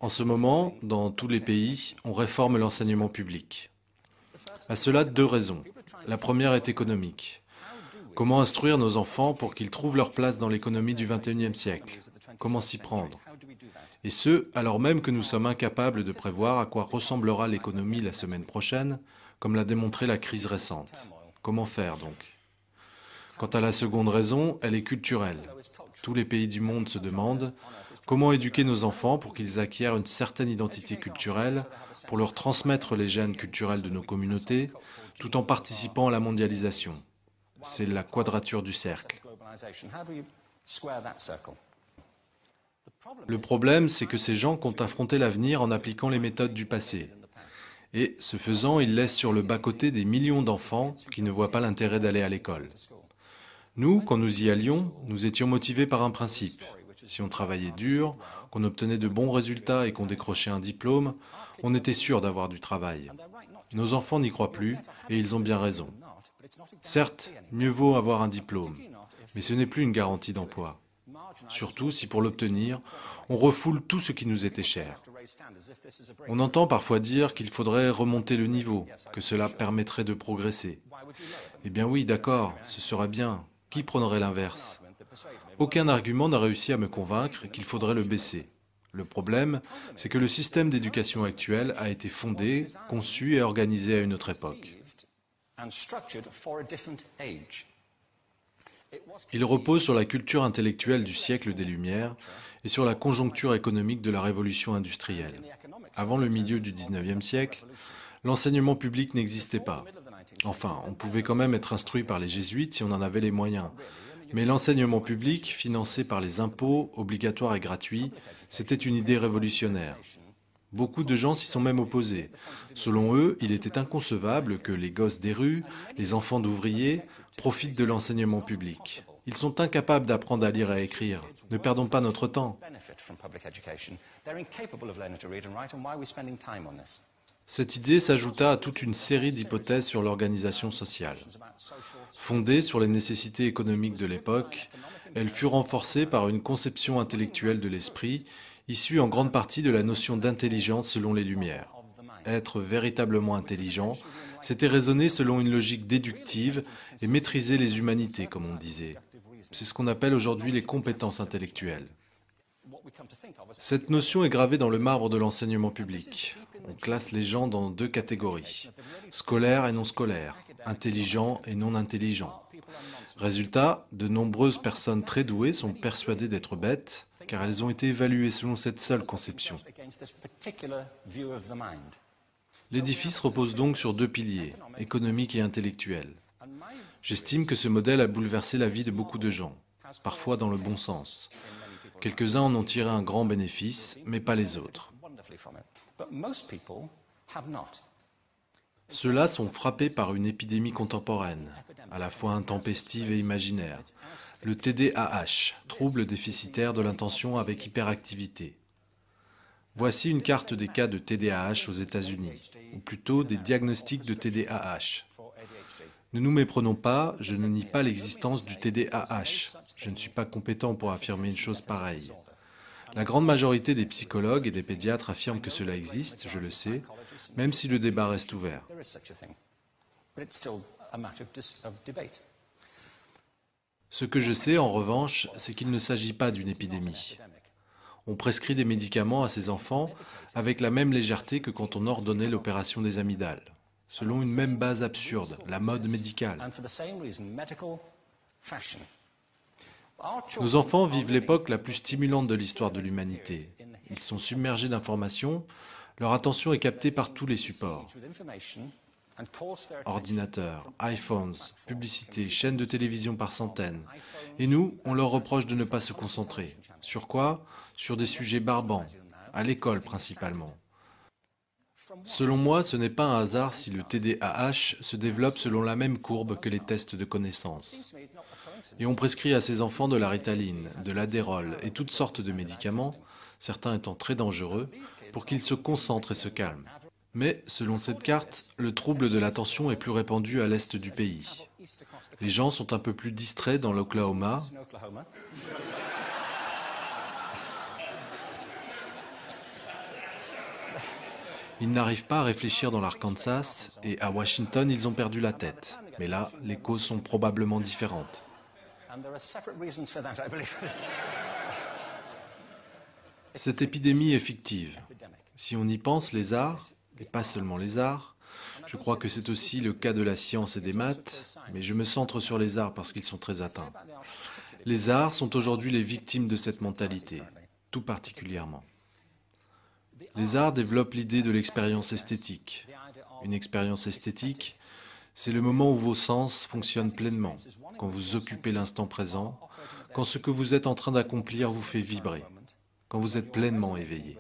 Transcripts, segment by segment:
En ce moment, dans tous les pays, on réforme l'enseignement public. À cela, deux raisons. La première est économique. Comment instruire nos enfants pour qu'ils trouvent leur place dans l'économie du XXIe siècle? Comment s'y prendre? Et ce, alors même que nous sommes incapables de prévoir à quoi ressemblera l'économie la semaine prochaine, comme l'a démontré la crise récente. Comment faire donc? Quant à la seconde raison, elle est culturelle. Tous les pays du monde se demandent comment éduquer nos enfants pour qu'ils acquièrent une certaine identité culturelle, pour leur transmettre les gènes culturels de nos communautés, tout en participant à la mondialisation. C'est la quadrature du cercle. Le problème, c'est que ces gens comptent affronter l'avenir en appliquant les méthodes du passé. Et, ce faisant, ils laissent sur le bas-côté des millions d'enfants qui ne voient pas l'intérêt d'aller à l'école. Nous, quand nous y allions, nous étions motivés par un principe. Si on travaillait dur, qu'on obtenait de bons résultats et qu'on décrochait un diplôme, on était sûr d'avoir du travail. Nos enfants n'y croient plus, et ils ont bien raison. Certes, mieux vaut avoir un diplôme, mais ce n'est plus une garantie d'emploi. Surtout si pour l'obtenir, on refoule tout ce qui nous était cher. On entend parfois dire qu'il faudrait remonter le niveau, que cela permettrait de progresser. Eh bien oui, d'accord, ce sera bien. Qui prendrait l'inverse? Aucun argument n'a réussi à me convaincre qu'il faudrait le baisser. Le problème, c'est que le système d'éducation actuel a été fondé, conçu et organisé à une autre époque. Il repose sur la culture intellectuelle du siècle des Lumières et sur la conjoncture économique de la révolution industrielle. Avant le milieu du XIXe siècle, l'enseignement public n'existait pas. Enfin, on pouvait quand même être instruit par les jésuites si on en avait les moyens. Mais l'enseignement public, financé par les impôts, obligatoire et gratuit, c'était une idée révolutionnaire. Beaucoup de gens s'y sont même opposés. Selon eux, il était inconcevable que les gosses des rues, les enfants d'ouvriers, profitent de l'enseignement public. Ils sont incapables d'apprendre à lire et à écrire. Ne perdons pas notre temps. Cette idée s'ajouta à toute une série d'hypothèses sur l'organisation sociale. Fondée sur les nécessités économiques de l'époque, elle fut renforcée par une conception intellectuelle de l'esprit, issue en grande partie de la notion d'intelligence selon les Lumières. Être véritablement intelligent, c'était raisonner selon une logique déductive et maîtriser les humanités, comme on disait. C'est ce qu'on appelle aujourd'hui les compétences intellectuelles. Cette notion est gravée dans le marbre de l'enseignement public. On classe les gens dans deux catégories, scolaires et non scolaires, intelligents et non intelligents. Résultat, de nombreuses personnes très douées sont persuadées d'être bêtes, car elles ont été évaluées selon cette seule conception. L'édifice repose donc sur deux piliers, économique et intellectuel. J'estime que ce modèle a bouleversé la vie de beaucoup de gens, parfois dans le bon sens. Quelques-uns en ont tiré un grand bénéfice, mais pas les autres. Ceux-là sont frappés par une épidémie contemporaine, à la fois intempestive et imaginaire, le TDAH, trouble déficitaire de l'attention avec hyperactivité. Voici une carte des cas de TDAH aux États-Unis, ou plutôt des diagnostics de TDAH. Ne nous méprenons pas, je ne nie pas l'existence du TDAH. Je ne suis pas compétent pour affirmer une chose pareille. La grande majorité des psychologues et des pédiatres affirment que cela existe, je le sais, même si le débat reste ouvert. Ce que je sais, en revanche, c'est qu'il ne s'agit pas d'une épidémie. On prescrit des médicaments à ces enfants avec la même légèreté que quand on ordonnait l'opération des amygdales, selon une même base absurde, la mode médicale. Nos enfants vivent l'époque la plus stimulante de l'histoire de l'humanité. Ils sont submergés d'informations, leur attention est captée par tous les supports. Ordinateurs, iPhones, publicités, chaînes de télévision par centaines. Et nous, on leur reproche de ne pas se concentrer. Sur quoi? Sur des sujets barbants, à l'école principalement. Selon moi, ce n'est pas un hasard si le TDAH se développe selon la même courbe que les tests de connaissances. Et on prescrit à ces enfants de la Ritaline, de l'Adderall et toutes sortes de médicaments, certains étant très dangereux, pour qu'ils se concentrent et se calment. Mais, selon cette carte, le trouble de l'attention est plus répandu à l'est du pays. Les gens sont un peu plus distraits dans l'Oklahoma, Ils n'arrivent pas à réfléchir dans l'Arkansas et à Washington, ils ont perdu la tête. Mais là, les causes sont probablement différentes. Cette épidémie est fictive. Si on y pense, les arts, et pas seulement les arts, je crois que c'est aussi le cas de la science et des maths, mais je me centre sur les arts parce qu'ils sont très atteints. Les arts sont aujourd'hui les victimes de cette mentalité, tout particulièrement. Les arts développent l'idée de l'expérience esthétique. Une expérience esthétique, c'est le moment où vos sens fonctionnent pleinement, quand vous occupez l'instant présent, quand ce que vous êtes en train d'accomplir vous fait vibrer, quand vous êtes pleinement éveillé.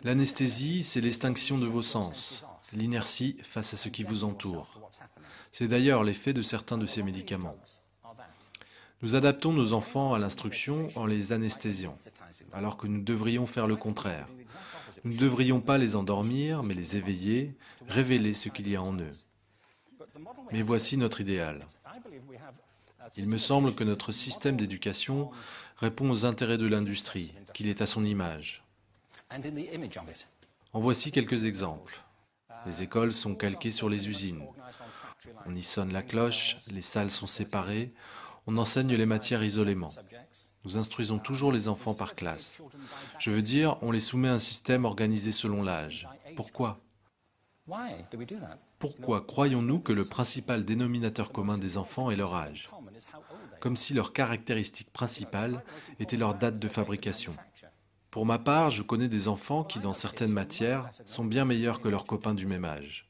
L'anesthésie, c'est l'extinction de vos sens, l'inertie face à ce qui vous entoure. C'est d'ailleurs l'effet de certains de ces médicaments. Nous adaptons nos enfants à l'instruction en les anesthésiant, alors que nous devrions faire le contraire. Nous ne devrions pas les endormir, mais les éveiller, révéler ce qu'il y a en eux. Mais voici notre idéal. Il me semble que notre système d'éducation répond aux intérêts de l'industrie, qu'il est à son image. En voici quelques exemples. Les écoles sont calquées sur les usines. On y sonne la cloche, les salles sont séparées, on enseigne les matières isolément. Nous instruisons toujours les enfants par classe. Je veux dire, on les soumet à un système organisé selon l'âge. Pourquoi ? Pourquoi croyons-nous que le principal dénominateur commun des enfants est leur âge ? Comme si leur caractéristique principale était leur date de fabrication. Pour ma part, je connais des enfants qui, dans certaines matières, sont bien meilleurs que leurs copains du même âge,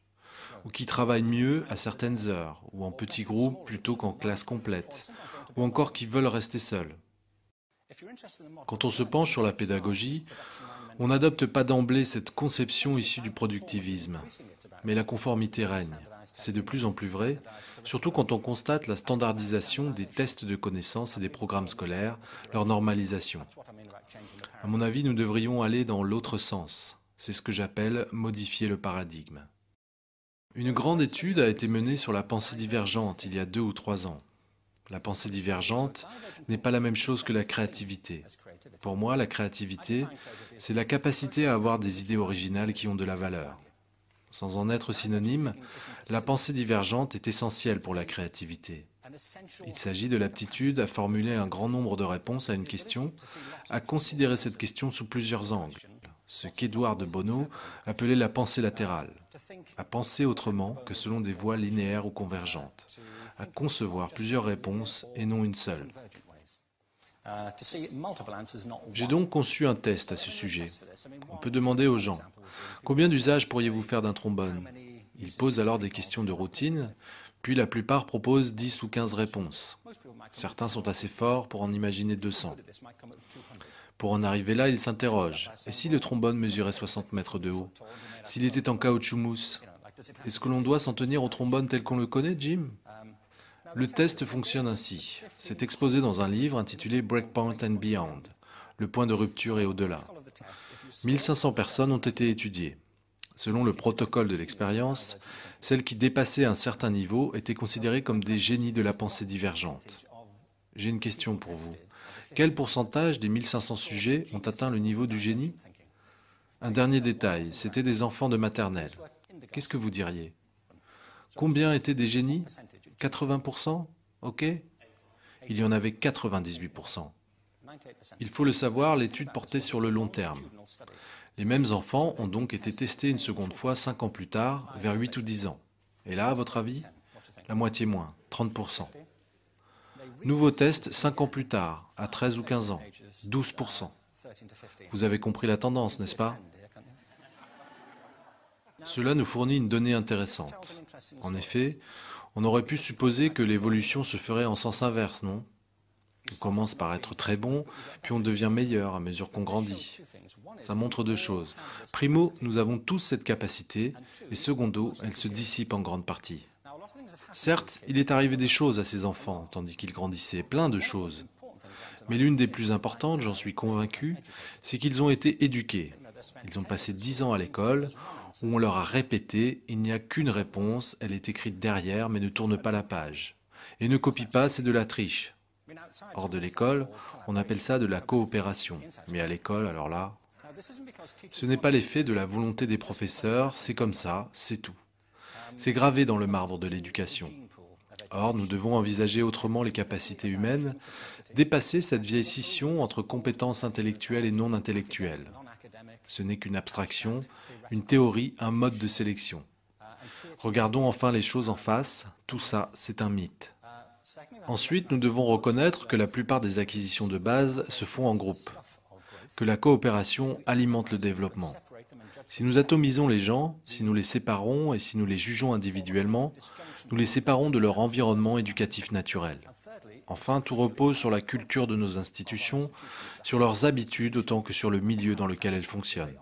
ou qui travaillent mieux à certaines heures, ou en petits groupes plutôt qu'en classe complète, ou encore qui veulent rester seuls. Quand on se penche sur la pédagogie, on n'adopte pas d'emblée cette conception issue du productivisme, mais la conformité règne. C'est de plus en plus vrai, surtout quand on constate la standardisation des tests de connaissances et des programmes scolaires, leur normalisation. À mon avis, nous devrions aller dans l'autre sens. C'est ce que j'appelle modifier le paradigme. Une grande étude a été menée sur la pensée divergente il y a 2 ou 3 ans. La pensée divergente n'est pas la même chose que la créativité. Pour moi, la créativité, c'est la capacité à avoir des idées originales qui ont de la valeur. Sans en être synonyme, la pensée divergente est essentielle pour la créativité. Il s'agit de l'aptitude à formuler un grand nombre de réponses à une question, à considérer cette question sous plusieurs angles, ce qu'Édouard de Bono appelait la pensée latérale, à penser autrement que selon des voies linéaires ou convergentes, à concevoir plusieurs réponses et non une seule. J'ai donc conçu un test à ce sujet. On peut demander aux gens, combien d'usages pourriez-vous faire d'un trombone ? Ils posent alors des questions de routine, puis la plupart proposent 10 ou 15 réponses. Certains sont assez forts pour en imaginer 200. Pour en arriver là, ils s'interrogent. Et si le trombone mesurait 60 mètres de haut ? S'il était en caoutchouc mousse ? Est-ce que l'on doit s'en tenir au trombone tel qu'on le connaît, Jim ? Le test fonctionne ainsi. C'est exposé dans un livre intitulé Breakpoint and Beyond, le point de rupture et au-delà. 1500 personnes ont été étudiées. Selon le protocole de l'expérience, celles qui dépassaient un certain niveau étaient considérées comme des génies de la pensée divergente. J'ai une question pour vous. Quel pourcentage des 1500 sujets ont atteint le niveau du génie ? Un dernier détail, c'était des enfants de maternelle. Qu'est-ce que vous diriez ? Combien étaient des génies ? 80%? Ok. Il y en avait 98%. Il faut le savoir, l'étude portait sur le long terme. Les mêmes enfants ont donc été testés une seconde fois 5 ans plus tard, vers 8 ou 10 ans. Et là, à votre avis ? La moitié moins, 30%. Nouveau test 5 ans plus tard, à 13 ou 15 ans, 12%. Vous avez compris la tendance, n'est-ce pas ? Cela nous fournit une donnée intéressante. En effet, on aurait pu supposer que l'évolution se ferait en sens inverse, non ? On commence par être très bon, puis on devient meilleur à mesure qu'on grandit. Ça montre 2 choses. Primo, nous avons tous cette capacité, et secondo, elle se dissipe en grande partie. Certes, il est arrivé des choses à ces enfants, tandis qu'ils grandissaient, plein de choses. Mais l'une des plus importantes, j'en suis convaincu, c'est qu'ils ont été éduqués. Ils ont passé 10 ans à l'école, où on leur a répété, il n'y a qu'une réponse, elle est écrite derrière, mais ne tourne pas la page. Et ne copie pas, c'est de la triche. Hors de l'école, on appelle ça de la coopération. Mais à l'école, alors là, ce n'est pas l'effet de la volonté des professeurs, c'est comme ça, c'est tout. C'est gravé dans le marbre de l'éducation. Or, nous devons envisager autrement les capacités humaines, dépasser cette vieille scission entre compétences intellectuelles et non intellectuelles. Ce n'est qu'une abstraction, une théorie, un mode de sélection. Regardons enfin les choses en face, tout ça, c'est un mythe. Ensuite, nous devons reconnaître que la plupart des acquisitions de base se font en groupe, que la coopération alimente le développement. Si nous atomisons les gens, si nous les séparons et si nous les jugeons individuellement, nous les séparons de leur environnement éducatif naturel. Enfin, tout repose sur la culture de nos institutions, sur leurs habitudes autant que sur le milieu dans lequel elles fonctionnent.